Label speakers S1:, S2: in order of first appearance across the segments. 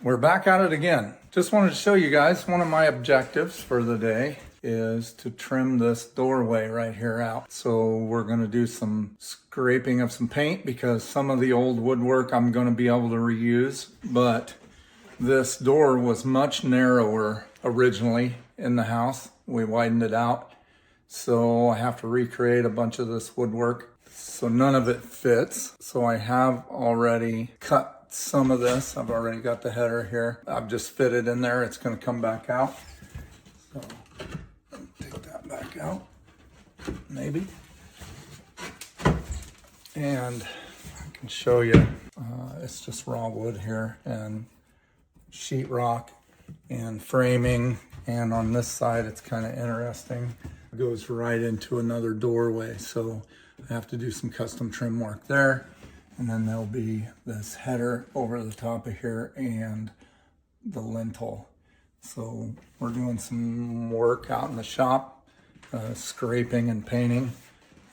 S1: We're back at it again. Just wanted to show you guys one of my objectives for the day is to trim this doorway right here out. So we're going to do some scraping of some paint because some of the old woodwork I'm going to be able to reuse, but this door was much narrower originally in the house. We widened it out, so I have to recreate a bunch of this woodwork. So none of it fits. So I have already cut some of this. I've already got the header here. I've just fitted in there. It's going to come back out. So take that back out, maybe. And I can show you. It's just raw wood here and sheetrock and framing. And on this side, it's kind of interesting. It goes right into another doorway. So I have to do some custom trim work there. And then there'll be this header over the top of here and the lintel. So we're doing some work out in the shop, scraping and painting.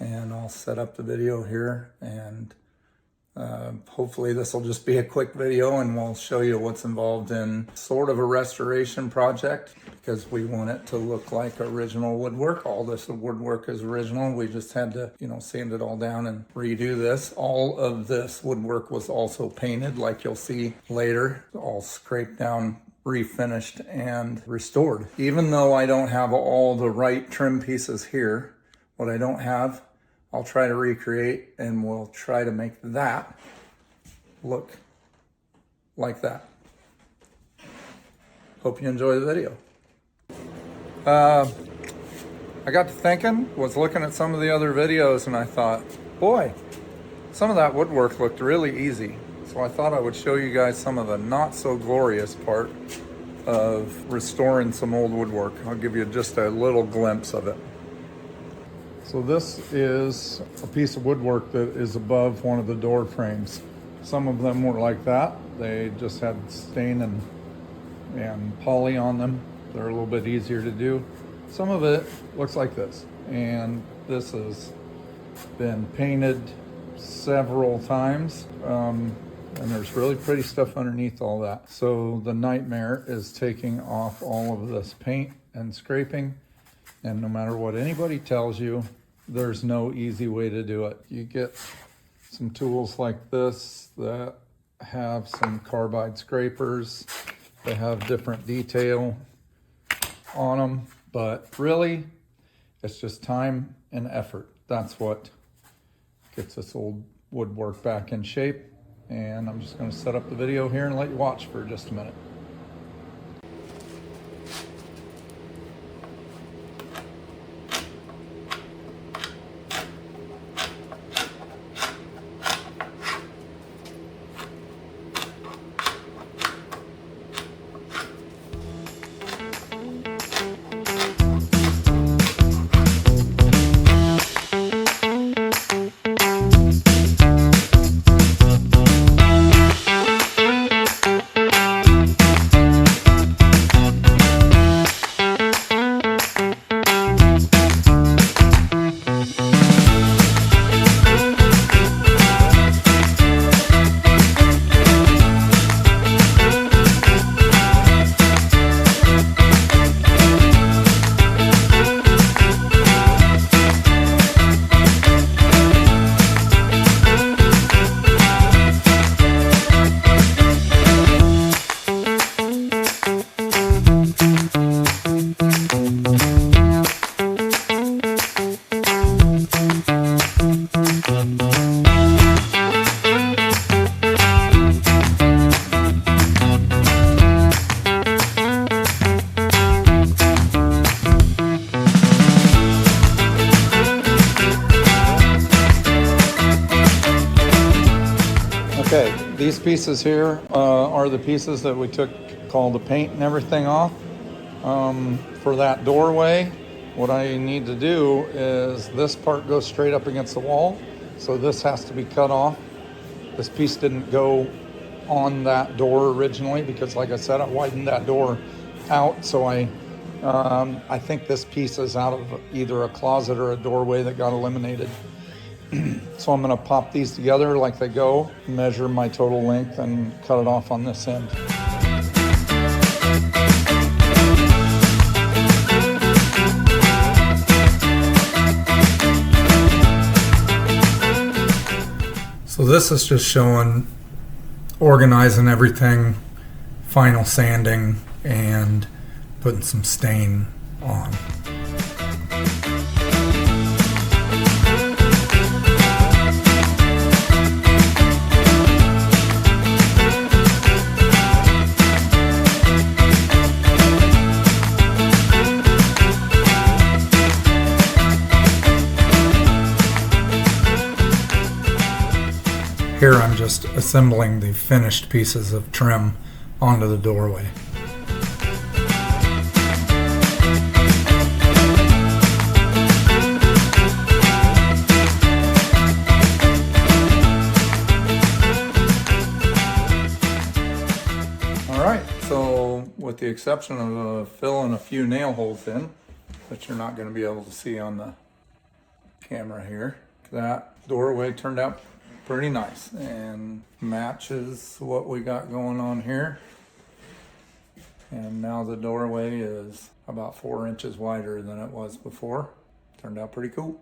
S1: And I'll set up the video here, and hopefully this will just be a quick video and we'll show you what's involved in sort of a restoration project because we want it to look like original woodwork. All this woodwork is original. We just had to, sand it all down and redo this. All of this woodwork was also painted, like you'll see later, all scraped down, refinished and restored. Even though I don't have all the right trim pieces here, what I don't have, I'll try to recreate, and we'll try to make that look like that. Hope you enjoy the video. I got to thinking, was looking at some of the other videos, and I thought, boy, some of that woodwork looked really easy. So I thought I would show you guys some of the not so glorious part of restoring some old woodwork. I'll give you just a little glimpse of it. So this is a piece of woodwork that is above one of the door frames. Some of them were like that. They just had stain and poly on them. They're a little bit easier to do. Some of it looks like this. And this has been painted several times. And there's really pretty stuff underneath all that. So the nightmare is taking off all of this paint and scraping. And no matter what anybody tells you, there's no easy way to do it. You get some tools like this that have some carbide scrapers. They have different detail on them, but really, it's just time and effort. That's what gets this old woodwork back in shape. And I'm just gonna set up the video here and let you watch for just a minute. Okay, these pieces here are the pieces that we took all the paint and everything off for that doorway. What I need to do is this part goes straight up against the wall, so this has to be cut off. This piece didn't go on that door originally because, like I said, I widened that door out, so I think this piece is out of either a closet or a doorway that got eliminated. So I'm gonna pop these together like they go, measure my total length and cut it off on this end. So this is just showing organizing everything, final sanding, and putting some stain on. Here I'm just assembling the finished pieces of trim onto the doorway. Alright, so with the exception of filling a few nail holes in, that you're not going to be able to see on the camera here, that doorway turned out pretty nice and matches what we got going on here. And now the doorway is about 4 inches wider than it was before. Turned out pretty cool.